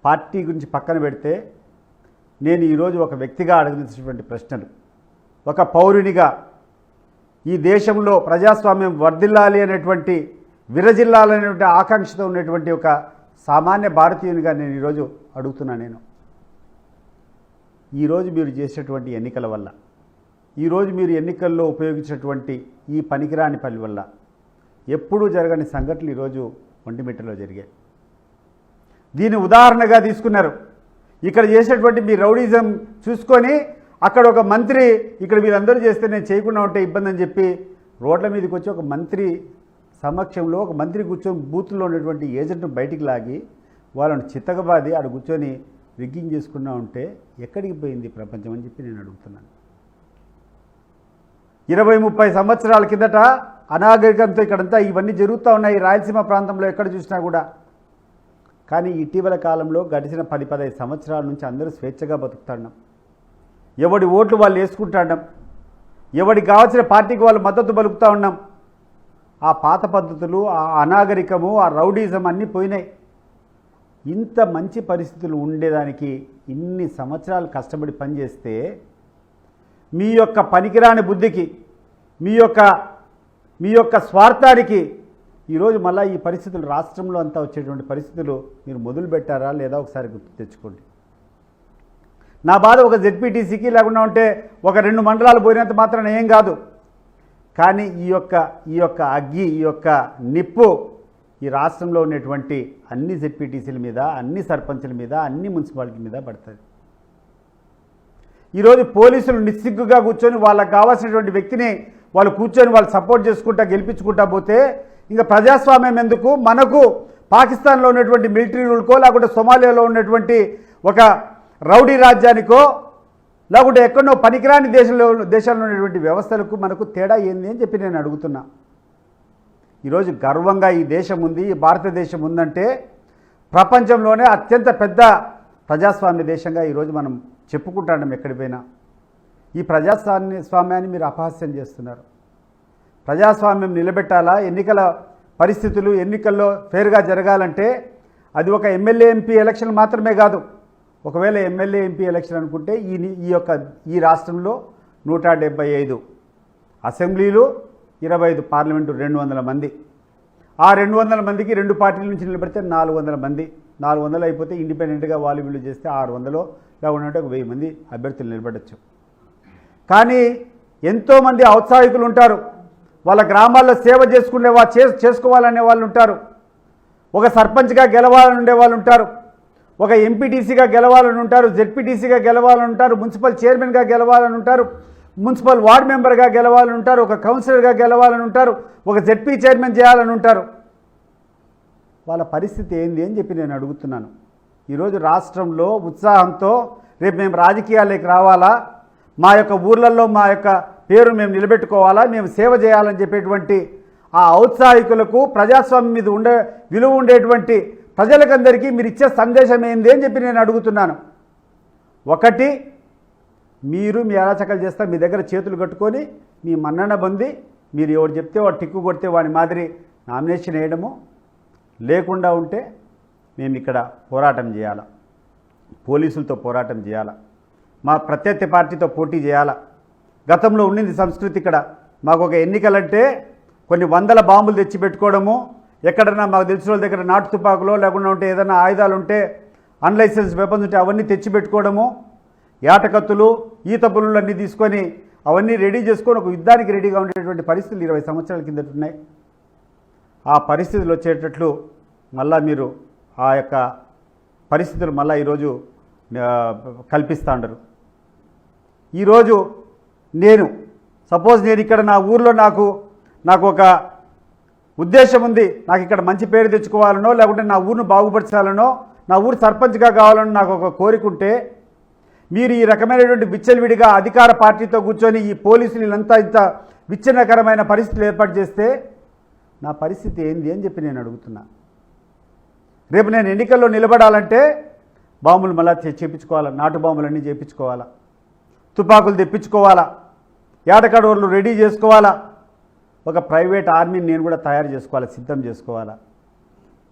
Party గురించి పక్కన పెడితే నేను ఈరోజు ఒక వ్యక్తిగా అడగదలిచినటువంటి ప్రశ్నలు, ఒక పౌరునిగా ఈ దేశంలో ప్రజాస్వామ్యం వర్ధిల్లాలి అనేటువంటి విరజిల్లాలనేటువంటి ఆకాంక్షతో ఉన్నటువంటి ఒక సామాన్య భారతీయునిగా నేను ఈరోజు అడుగుతున్నా. నేను ఈరోజు మీరు చేసేటువంటి ఎన్నికల వల్ల, ఈరోజు మీరు ఎన్నికల్లో ఉపయోగించినటువంటి ఈ పనికిరాని పని వల్ల ఎప్పుడూ జరగని సంఘటనలు ఈరోజు ఒంటిమిట్టలో జరిగాయి. దీన్ని ఉదాహరణగా తీసుకున్నారు. ఇక్కడ చేసేటువంటి మీ రౌడీజం చూసుకొని అక్కడ ఒక మంత్రి ఇక్కడ వీళ్ళందరూ చేస్తే నేను చేయకుండా ఉంటే ఇబ్బంది అని చెప్పి రోడ్ల మీదకి వచ్చి ఒక మంత్రి సమక్షంలో ఒక మంత్రి కూర్చొని బూత్లో ఉన్నటువంటి ఏజెంట్ను బయటికి లాగి వాళ్ళని చిత్తగబాది ఆడ కూర్చొని రిగ్గింగ్ చేసుకున్నా ఉంటే ఎక్కడికి పోయింది ప్రపంచం అని చెప్పి నేను అడుగుతున్నాను. 20-30 సంవత్సరాల కిందట అనాగరికంతో ఇక్కడంతా ఇవన్నీ జరుగుతూ ఉన్నాయి రాయలసీమ ప్రాంతంలో ఎక్కడ చూసినా కూడా. కానీ ఇటీవల కాలంలో గడిచిన 10-15 సంవత్సరాల నుంచి అందరూ స్వేచ్ఛగా బతుకుతున్నాం. ఎవడి ఓట్లు వాళ్ళు వేసుకుంటున్నాం, ఎవడికి కావాల్సిన పార్టీకి వాళ్ళు మద్దతు పలుకుతూ ఉన్నాం. ఆ పాత పద్ధతులు, ఆ అనాగరికము, ఆ రౌడీజం అన్నీ పోయినాయి. ఇంత మంచి పరిస్థితులు ఉండేదానికి ఇన్ని సంవత్సరాలు కష్టపడి పనిచేస్తే మీ యొక్క పనికిరాని బుద్ధికి, మీ యొక్క స్వార్థానికి ఈరోజు మళ్ళీ ఈ పరిస్థితులు రాష్ట్రంలో అంతా వచ్చేటువంటి పరిస్థితులు మీరు మొదలు పెట్టారా లేదా ఒకసారి గుర్తు తెచ్చుకోండి. నా బాధ ఒక జెడ్పీటీసీకి లేకుండా ఉంటే ఒక 2 మండలాలు పోయినంత మాత్రాన ఏం కాదు. కానీ ఈ యొక్క అగ్గి, ఈ యొక్క నిప్పు ఈ రాష్ట్రంలో ఉన్నటువంటి అన్ని జెడ్పీటీసీల మీద, అన్ని సర్పంచుల మీద, అన్ని మున్సిపాలిటీ మీద పడుతుంది. ఈరోజు పోలీసులు నిస్సిగ్గుగా కూర్చొని వాళ్ళకు కావాల్సినటువంటి వ్యక్తిని వాళ్ళు కూర్చొని వాళ్ళు సపోర్ట్ చేసుకుంటా గెలిపించుకుంటా పోతే ఇంకా ప్రజాస్వామ్యం ఎందుకు? మనకు పాకిస్తాన్లో ఉన్నటువంటి మిలిటరీ రూల్కో లేకుంటే సోమాలియాలో ఉన్నటువంటి ఒక రౌడీ రాజ్యానికో లేకుంటే ఎక్కడో పనికిరాని దేశాల్లో ఉన్నటువంటి వ్యవస్థలకు మనకు తేడా ఏంది అని చెప్పి నేను అడుగుతున్నా. ఈరోజు గర్వంగా ఈ దేశం ఉంది, ఈ భారతదేశం ఉందంటే ప్రపంచంలోనే అత్యంత పెద్ద ప్రజాస్వామ్య దేశంగా ఈరోజు మనం చెప్పుకుంటాం ఎక్కడిపోయినా. ఈ ప్రజాస్వామ్యాన్ని మీరు అపహాస్యం చేస్తున్నారు. ప్రజాస్వామ్యం నిలబెట్టాలా, ఎన్నికల పరిస్థితులు ఎన్నికల్లో ఫేర్గా జరగాలంటే అది ఒక ఎమ్మెల్యే ఎంపీ ఎలక్షన్ మాత్రమే కాదు. ఒకవేళ ఎమ్మెల్యే ఎంపీ ఎలక్షన్ అనుకుంటే ఈ రాష్ట్రంలో 175 అసెంబ్లీలు, 25 పార్లమెంటు, 200 మంది. ఆ 200 మందికి 2 పార్టీల నుంచి నిలబడితే 400 మంది. 400 అయిపోతే ఇండిపెండెంట్గా వాళ్ళు వీళ్ళు చేస్తే 600 లేకుంటే ఒక 1000 మంది అభ్యర్థులు నిలబడచ్చు. కానీ ఎంతోమంది ఔత్సాహికులు ఉంటారు, వాళ్ళ గ్రామాల్లో సేవ చేసుకోవాలనే వాళ్ళు ఉంటారు, ఒక సర్పంచ్గా గెలవాలని ఉండే వాళ్ళు ఉంటారు, ఒక ఎంపీటీసీగా గెలవాలని ఉంటారు, జెడ్పీటీసీగా గెలవాలని ఉంటారు, మున్సిపల్ చైర్మన్గా గెలవాలని ఉంటారు, మున్సిపల్ వార్డ్ మెంబర్గా గెలవాలని ఉంటారు, ఒక కౌన్సిలర్గా గెలవాలని ఉంటారు, ఒక జెడ్పీ చైర్మన్ చేయాలని ఉంటారు. వాళ్ళ పరిస్థితి ఏంది అని చెప్పి నేను అడుగుతున్నాను. ఈరోజు రాష్ట్రంలో ఉత్సాహంతో రేపు మేము రాజకీయాల్లోకి రావాలా, మా యొక్క ఊర్లలో మా యొక్క పేరు మేము నిలబెట్టుకోవాలా, మేము సేవ చేయాలని చెప్పేటువంటి ఆ ఔత్సాహికులకు ప్రజాస్వామ్యం మీద విలువ ఉండేటువంటి ప్రజలకందరికీ మీరు ఇచ్చే సందేశం ఏంది అని చెప్పి నేను అడుగుతున్నాను. ఒకటి, మీరు మీ అరాచకాలు చేస్తా మీ దగ్గర చేతులు కట్టుకొని మీ మన్నన పొంది మీరు ఎవరు చెప్తే వాడు టిక్కు కొడితే వాడి మాదిరి నామినేషన్ వేయడము, లేకుండా ఉంటే మేము ఇక్కడ పోరాటం చేయాలా, పోలీసులతో పోరాటం చేయాలా, మా ప్రత్యర్థి పార్టీతో పోటీ చేయాలా. గతంలో ఉండింది సంస్కృతి ఇక్కడ. మాకు ఒక ఎన్నికలంటే కొన్ని 100 బాంబులు తెచ్చి పెట్టుకోవడము, ఎక్కడన్నా మాకు తెలిసిన వాళ్ళ దగ్గర నాటు తుపాకులో లేకుండా ఉంటే ఏదైనా ఆయుధాలు ఉంటే అన్లైసెన్స్ వెపన్స్ ఉంటే అవన్నీ తెచ్చి పెట్టుకోవడము, ఏటకత్తులు, ఈత పులులు అన్నీ తీసుకొని అవన్నీ రెడీ చేసుకొని ఒక యుద్ధానికి రెడీగా ఉండేటువంటి పరిస్థితులు 20 సంవత్సరాల కిందట ఉన్నాయి. ఆ పరిస్థితులు వచ్చేటట్లు మళ్ళా మీరు ఆ యొక్క పరిస్థితులు మళ్ళీ ఈరోజు కల్పిస్తూ ఉండరు. ఈరోజు నేను ఇక్కడ నా ఊర్లో నాకు ఒక ఉద్దేశం ఉంది, నాకు ఇక్కడ మంచి పేరు తెచ్చుకోవాలనో లేకుంటే నా ఊరిని బాగుపరచాలనో నా ఊరు సర్పంచ్గా కావాలని నాకు ఒక కోరిక ఉంటే మీరు ఈ రకమైనటువంటి విచ్చలవిడిగా అధికార పార్టీతో కూర్చొని ఈ పోలీసులు ఇంత విచ్ఛిన్నకరమైన పరిస్థితులు ఏర్పాటు చేస్తే నా పరిస్థితి ఏంది అని చెప్పి నేను అడుగుతున్నా. రేపు నేను ఎన్నికల్లో నిలబడాలంటే బాంబులు మళ్ళా చేయించుకోవాలా, నాటు బాంబులన్నీ చేయించుకోవాలా, తుపాకులు తెప్పించుకోవాలా, ఏటకడోర్లు రెడీ చేసుకోవాలా, ఒక ప్రైవేట్ ఆర్మీని నేను కూడా తయారు చేసుకోవాలా, సిద్ధం చేసుకోవాలా.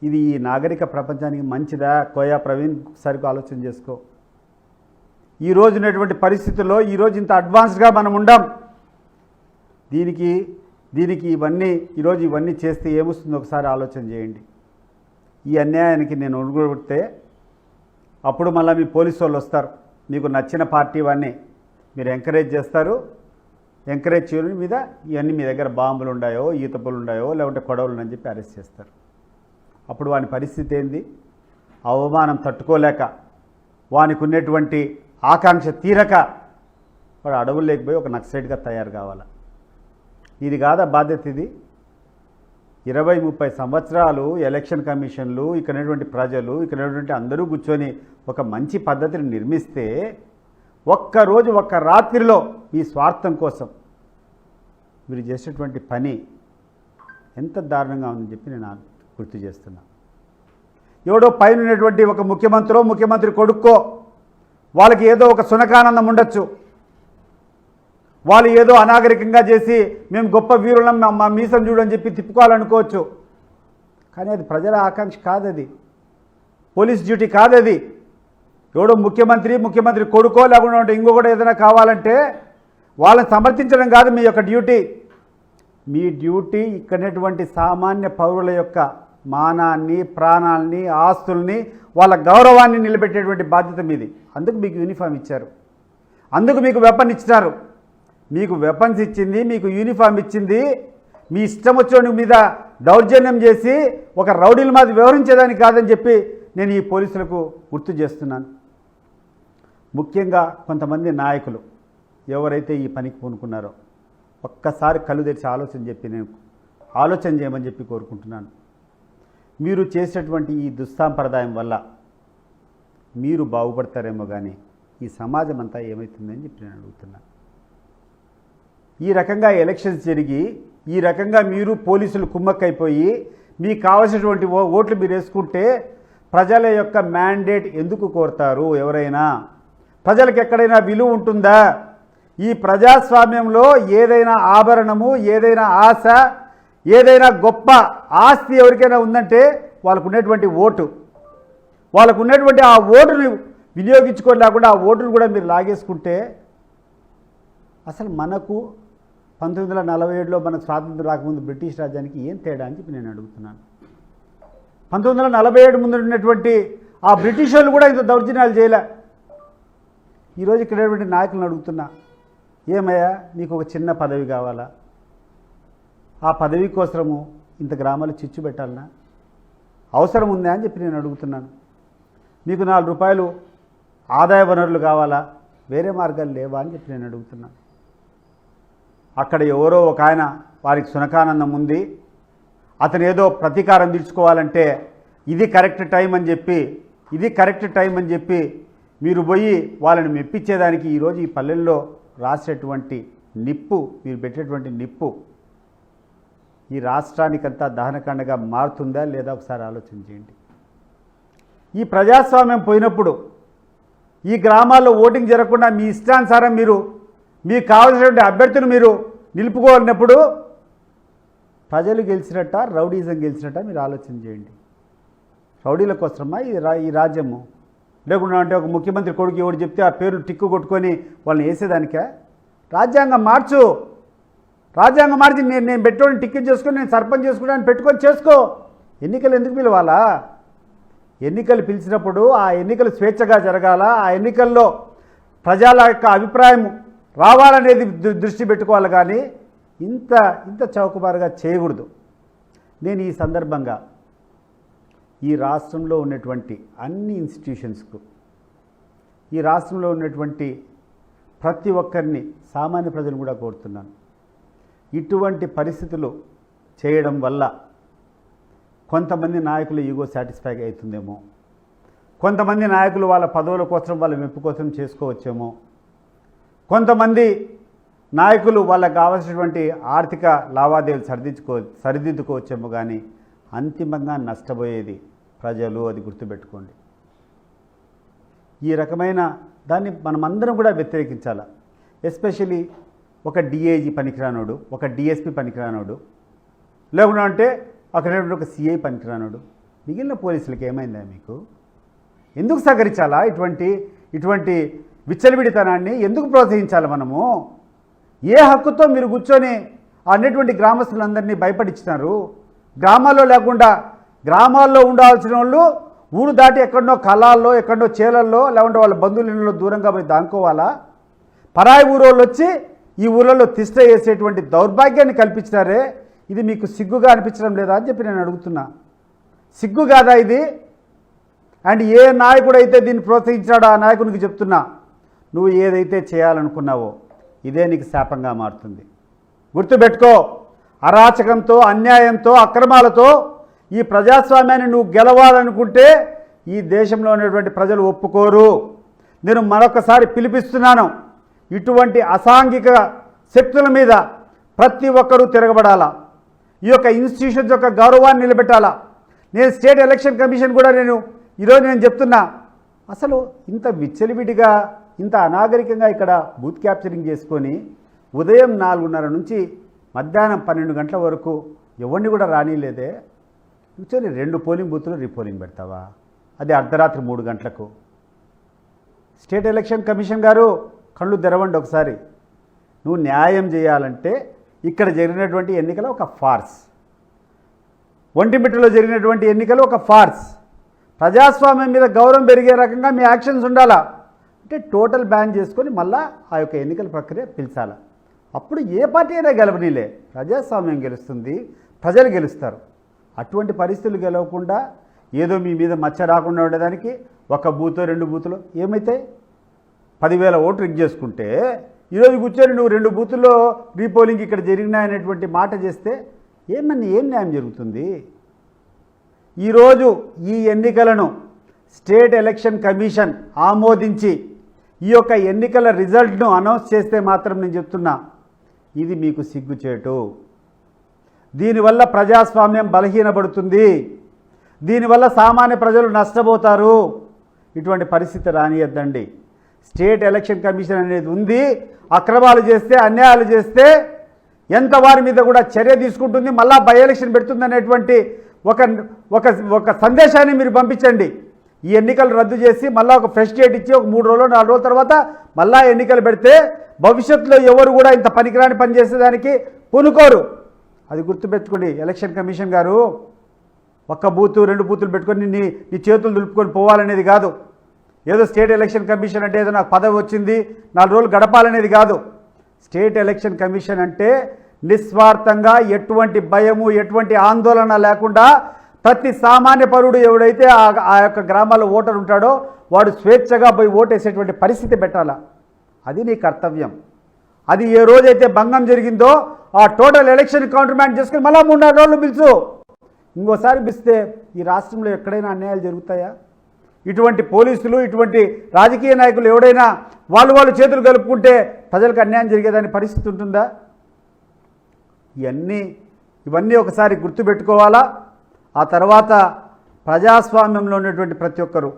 ఇది ఈ నాగరిక ప్రపంచానికి మంచిదా? కోయా ప్రవీణ్ సరిగ్గా ఆలోచన చేసుకో. ఈ రోజు ఉన్నటువంటి పరిస్థితుల్లో ఈరోజు ఇంత అడ్వాన్స్డ్గా మనం ఉండం. దీనికి ఇవన్నీ చేస్తే ఏమొస్తుందో ఒకసారి ఆలోచన చేయండి. ఈ అన్యాయానికి నేను ఒడుగొడితే అప్పుడు మళ్ళీ మీ పోలీసు వాళ్ళు వస్తారు, మీకు నచ్చిన పార్టీ వాడిని మీరు ఎంకరేజ్ చేస్తారు. ఎంకరేజ్ చేయడం మీద ఇవన్నీ మీ దగ్గర బాంబులు ఉన్నాయో, ఈతపులు ఉన్నాయో, లేకుంటే కొడవలు అని చెప్పి అరెస్ట్ చేస్తారు. అప్పుడు వాని పరిస్థితి ఏంది? అవమానం తట్టుకోలేక, వానికి ఉన్నటువంటి ఆకాంక్ష తీరక వాడు అడవులు లేకపోయి ఒక నక్సలైట్గా తయారు కావాలి. ఇది కాదా బాధ్యత? ఇది 20-30 సంవత్సరాలు ఎలక్షన్ కమిషన్లు, ఇక్కడ ప్రజలు, ఇక్కడ అందరూ కూర్చొని ఒక మంచి పద్ధతిని నిర్మిస్తే ఒక్కరోజు ఒక్క రాత్రిలో మీ స్వార్థం కోసం మీరు చేసేటువంటి పని ఎంత దారుణంగా ఉందని చెప్పి నేను గుర్తు చేస్తున్నా. ఎవడో పైన ఉన్నటువంటి ఒక ముఖ్యమంత్రి కొడుక్కో వాళ్ళకి ఏదో ఒక సునకానందం ఉండొచ్చు. వాళ్ళు ఏదో అనాగరికంగా చేసి మేము గొప్ప వీరులం, మా మీసం చూడని చెప్పి తిప్పుకోవాలనుకోవచ్చు. కానీ అది ప్రజల ఆకాంక్ష కాదది, పోలీస్ డ్యూటీ కాదది. ఎవడో ముఖ్యమంత్రి కొడుకో లేకుండా ఇంకొకటి ఏదైనా కావాలంటే వాళ్ళని సమర్థించడం కాదు మీ యొక్క డ్యూటీ. మీ డ్యూటీ ఇక్కడటువంటి సామాన్య పౌరుల యొక్క మానాన్ని, ప్రాణాలని, ఆస్తుల్ని, వాళ్ళ గౌరవాన్ని నిలబెట్టేటువంటి బాధ్యత మీది. అందుకు మీకు యూనిఫామ్ ఇచ్చారు, అందుకు మీకు వెపన్ ఇచ్చినారు. మీకు వెపన్స్ ఇచ్చింది, మీకు యూనిఫామ్ ఇచ్చింది, మీ ఇష్టం వచ్చే మీద దౌర్జన్యం చేసి ఒక రౌడీల మాది వ్యవహరించేదానికి కాదని చెప్పి నేను ఈ పోలీసులకు గుర్తు చేస్తున్నాను. ముఖ్యంగా కొంతమంది నాయకులు ఎవరైతే ఈ పనికి పూనుకున్నారో ఒక్కసారి కళ్ళు తెరిచి ఆలోచన చేయమని చెప్పి కోరుకుంటున్నాను. మీరు చేసేటువంటి ఈ దుస్సాంప్రదాయం వల్ల మీరు బాగుపడతారేమో కానీ ఈ సమాజం అంతా ఏమవుతుందని చెప్పి నేను అడుగుతున్నాను. ఈ రకంగా ఎలక్షన్స్ జరిగి ఈ రకంగా మీరు పోలీసులు కుమ్మక్కైపోయి మీకు కావాల్సినటువంటి ఓట్లు మీరు వేసుకుంటే ప్రజల యొక్క మ్యాండేట్ ఎందుకు కోరుతారు? ఎవరైనా ప్రజలకు ఎక్కడైనా విలువ ఉంటుందా? ఈ ప్రజాస్వామ్యంలో ఏదైనా ఆభరణము, ఏదైనా ఆశ, ఏదైనా గొప్ప ఆస్తి ఎవరికైనా ఉందంటే వాళ్ళకు ఉన్నటువంటి ఓటు. వాళ్ళకు ఉన్నటువంటి ఆ ఓటుని వినియోగించుకోలేకుండా ఆ ఓటును కూడా మీరు లాగేసుకుంటే అసలు మనకు 1947లో మనకు స్వాతంత్రం రాకముందు బ్రిటిష్ రాజ్యానికి ఏం తేడా అని చెప్పి నేను అడుగుతున్నాను. 1947 ముందు ఉన్నటువంటి ఆ బ్రిటిష్ వాళ్ళు కూడా ఇంత దౌర్జన్యాలు చేయలే. ఈరోజు ఇక్కడ నాయకులను అడుగుతున్నా, ఏమయ్యా మీకు ఒక చిన్న పదవి కావాలా? ఆ పదవి కోసము ఇంత గ్రామాలు చిచ్చు పెట్టాలనా? అవసరం ఉందా అని చెప్పి నేను అడుగుతున్నాను. మీకు 4 రూపాయలు ఆదాయ వనరులు కావాలా? వేరే మార్గాలు లేవా అని చెప్పి నేను అడుగుతున్నాను. అక్కడ ఎవరో ఒక ఆయన వారికి సునకానందం ఉంది, అతను ఏదో ప్రతీకారం తీర్చుకోవాలంటే ఇది కరెక్ట్ టైం అని చెప్పి మీరు పోయి వాళ్ళని మెప్పించేదానికి ఈరోజు ఈ పల్లెల్లో రాసేటువంటి నిప్పు, మీరు పెట్టేటువంటి నిప్పు ఈ రాష్ట్రానికంతా దహనకాండగా మారుతుందా లేదా ఒకసారి ఆలోచన చేయండి. ఈ ప్రజాస్వామ్యం పోయినప్పుడు ఈ గ్రామాల్లో ఓటింగ్ జరగకుండా మీ ఇష్టానుసారం మీకు కావాల్సినటువంటి అభ్యర్థులు మీరు నిలుపుకోవాలన్నప్పుడు ప్రజలు గెలిచినట్ట, రౌడీజం గెలిచినట్ట మీరు ఆలోచన చేయండి. రౌడీల కోసమా ఈ రాజ్యము? లేకుండా అంటే ఒక ముఖ్యమంత్రి కొడుకు ఎవడు చెప్తే ఆ పేర్లు టిక్కు కొట్టుకొని వాళ్ళని వేసేదానికా? రాజ్యాంగం మార్చి నేను పెట్టుకొని టికెట్ చేసుకొని నేను సర్పంచ్ చేసుకుని పెట్టుకొని చేసుకో. ఎన్నికలు ఎందుకు పిలవాలా? ఎన్నికలు పిలిచినప్పుడు ఆ ఎన్నికలు స్వేచ్ఛగా జరగాల, ఆ ఎన్నికల్లో ప్రజల యొక్క అభిప్రాయం రావాలనేది దృష్టి పెట్టుకోవాలి. కానీ ఇంత చౌకబారుగా చేయకూడదు. నేను ఈ సందర్భంగా ఈ రాష్ట్రంలో ఉన్నటువంటి అన్ని ఇన్స్టిట్యూషన్స్కు, ఈ రాష్ట్రంలో ఉన్నటువంటి ప్రతి ఒక్కరిని, సామాన్య ప్రజలు కూడా కోరుతున్నాను, ఇటువంటి పరిస్థితులు చేయడం వల్ల కొంతమంది నాయకులు ఈగో సాటిస్ఫై అవుతుందేమో, కొంతమంది నాయకులు వాళ్ళ పదవుల కోసం, వాళ్ళ మెప్పు కోసం చేసుకోవచ్చేమో, కొంతమంది నాయకులు వాళ్ళకు కావాల్సినటువంటి ఆర్థిక లావాదేవీలు సరిదిద్దుకోవచ్చేమో. కానీ అంతిమంగా నష్టపోయేది ప్రజలు, అది గుర్తుపెట్టుకోండి. ఈ రకమైన దాన్ని మనమందరం కూడా వ్యతిరేకించాలి. ఎస్పెషలీ ఒక డిఐజీ పనికిరానోడు, ఒక డిఎస్పీ పనికిరానోడు, లేకుండా అంటే అక్కడ ఒక సిఐ పనికిరానోడు, మిగిలిన పోలీసులకి ఏమైందా మీకు? ఎందుకు సహకరించాలా? ఇటువంటి విచ్చలవిడితనాన్ని ఎందుకు ప్రోత్సహించాలి మనము? ఏ హక్కుతో మీరు కూర్చొని అన్నటువంటి గ్రామస్తులందరినీ భయపడిచ్చినారు? గ్రామాల్లో లేకుండా గ్రామాల్లో ఉండాల్సిన వాళ్ళు ఊరు దాటి ఎక్కడో కళాల్లో ఎక్కడో చేలల్లో లేకుంటే వాళ్ళ బంధువుల దూరంగా పోయి దానుకోవాలా? పరాయి ఊరోళ్ళు వచ్చి ఈ ఊళ్ళలో తిష్ట వేసేటువంటి దౌర్భాగ్యాన్ని కల్పించినారే, ఇది మీకు సిగ్గుగా అనిపించడం లేదా అని చెప్పి నేను అడుగుతున్నా. సిగ్గు కాదా ఇది? అండ్ ఏ నాయకుడు అయితే దీన్ని ప్రోత్సహించాడో ఆ నాయకునికి చెప్తున్నా, నువ్వు ఏదైతే చేయాలనుకున్నావో ఇదే నీకు శాపంగా మారుతుంది. గుర్తుపెట్టుకో, అరాచకంతో అన్యాయంతో అక్రమాలతో ఈ ప్రజాస్వామ్యాన్ని నువ్వు గెలవాలనుకుంటే ఈ దేశంలో ఉన్నటువంటి ప్రజలు ఒప్పుకోరు. నేను మరొకసారి పిలిపిస్తున్నాను, ఇటువంటి అసాంఘిక శక్తుల మీద ప్రతి ఒక్కరూ తిరగబడాలా. ఈ యొక్క ఇన్స్టిట్యూషన్స్ యొక్క గౌరవాన్ని నిలబెట్టాలా. నేను స్టేట్ ఎలక్షన్ కమిషన్ కూడా ఈరోజు నేను చెప్తున్నా, అసలు ఇంత విచ్చలివిడిగా ఇంత అనాగరికంగా ఇక్కడ బూత్ క్యాప్చరింగ్ చేసుకొని ఉదయం 4:30 నుంచి మధ్యాహ్నం 12 గంటల వరకు ఎవరిని కూడా రానిలేదే. కూర్చొని 2 పోలింగ్ బూతులు రీపోలింగ్ పెడతావా? అది అర్ధరాత్రి 3 గంటలకు. స్టేట్ ఎలక్షన్ కమిషన్ గారు కళ్ళు తెరవండి ఒకసారి. నువ్వు న్యాయం చేయాలంటే ఇక్కడ జరిగినటువంటి ఎన్నికలు ఒక ఫార్స్, ఒంటిమిట్టలో జరిగినటువంటి ఎన్నికలు ఒక ఫార్స్. ప్రజాస్వామ్యం మీద గౌరవం పెరిగే రకంగా మీ యాక్షన్స్ ఉండాలా. అంటే టోటల్ బ్యాన్ చేసుకొని మళ్ళా ఆ యొక్క ఎన్నికల ప్రక్రియ పిలిచాలా. అప్పుడు ఏ పార్టీ అయినా గెలవనీలే, ప్రజాస్వామ్యం గెలుస్తుంది, ప్రజలు గెలుస్తారు. అటువంటి పరిస్థితులు గెలవకుండా ఏదో మీ మీద మచ్చ రాకుండా ఉండేదానికి 1 బూతో 2 బూతులు ఏమైతాయి? 10,000 ఓట్లు రిగ్ చేసుకుంటే ఈరోజు కూర్చొని నువ్వు 2 బూతుల్లో రీపోలింగ్ ఇక్కడ జరిగినాయనేటువంటి మాట చేస్తే ఏం న్యాయం జరుగుతుంది? ఈరోజు ఈ ఎన్నికలను స్టేట్ ఎలక్షన్ కమిషన్ ఆమోదించి ఈ యొక్క ఎన్నికల రిజల్ట్ను అనౌన్స్ చేస్తే మాత్రం నేను చెప్తున్నా, ఇది మీకు సిగ్గుచేటు. దీనివల్ల ప్రజాస్వామ్యం బలహీనపడుతుంది, దీనివల్ల సామాన్య ప్రజలు నష్టపోతారు. ఇటువంటి పరిస్థితి రానియద్దండి. స్టేట్ ఎలక్షన్ కమిషన్ అనేది ఉంది, అక్రమాలు చేస్తే అన్యాయాలు చేస్తే ఎంత వారి మీద కూడా చర్య తీసుకుంటుంది, మళ్ళా బై ఎలక్షన్ పెడుతుంది అనేటువంటి ఒక సందేశాన్ని మీరు పంపించండి. ఈ ఎన్నికలు రద్దు చేసి మళ్ళీ ఒక ఫ్రెష్ డేట్ ఇచ్చి ఒక 3 రోజులు 4 రోజుల తర్వాత మళ్ళా ఎన్నికలు పెడితే భవిష్యత్తులో ఎవరు కూడా ఇంత పనికిరాని పని చేసేదానికి పూనుకోరు. అది గుర్తుపెట్టుకోండి ఎలక్షన్ కమిషన్ గారు. 1 బూతు 2 బూతులు పెట్టుకొని నీ చేతులు దులుపుకొని పోవాలనేది కాదు. ఏదో స్టేట్ ఎలక్షన్ కమిషన్ అంటే ఏదో నాకు పదవి వచ్చింది 4 రోజులు గడపాలనేది కాదు. స్టేట్ ఎలక్షన్ కమిషన్ అంటే నిస్వార్థంగా ఎటువంటి భయము ఎటువంటి ఆందోళన లేకుండా ప్రతి సామాన్య పౌరుడు ఎవడైతే ఆ యొక్క గ్రామాల్లో ఓటర్ ఉంటాడో వాడు స్వేచ్ఛగా పోయి ఓటేసేటువంటి పరిస్థితి పెట్టాలా. అది నీ కర్తవ్యం. అది ఏ రోజైతే భంగం జరిగిందో ఆ టోటల్ ఎలక్షన్ కౌంటర్మ్యాన్ చేసుకుని మళ్ళీ 3-4 రోజులు పిలుచు. ఇంకోసారి పిలిస్తే ఈ రాష్ట్రంలో ఎక్కడైనా అన్యాయాలు జరుగుతాయా? ఇటువంటి పోలీసులు ఇటువంటి రాజకీయ నాయకులు ఎవడైనా వాళ్ళు చేతులు కలుపుకుంటే ప్రజలకు అన్యాయం జరిగేదాని పరిస్థితి ఉంటుందా? ఇవన్నీ ఒకసారి గుర్తుపెట్టుకోవాలా. ఆ తర్వాత ప్రజాస్వామ్యంలో ఉన్నటువంటి ప్రతి ఒక్కరు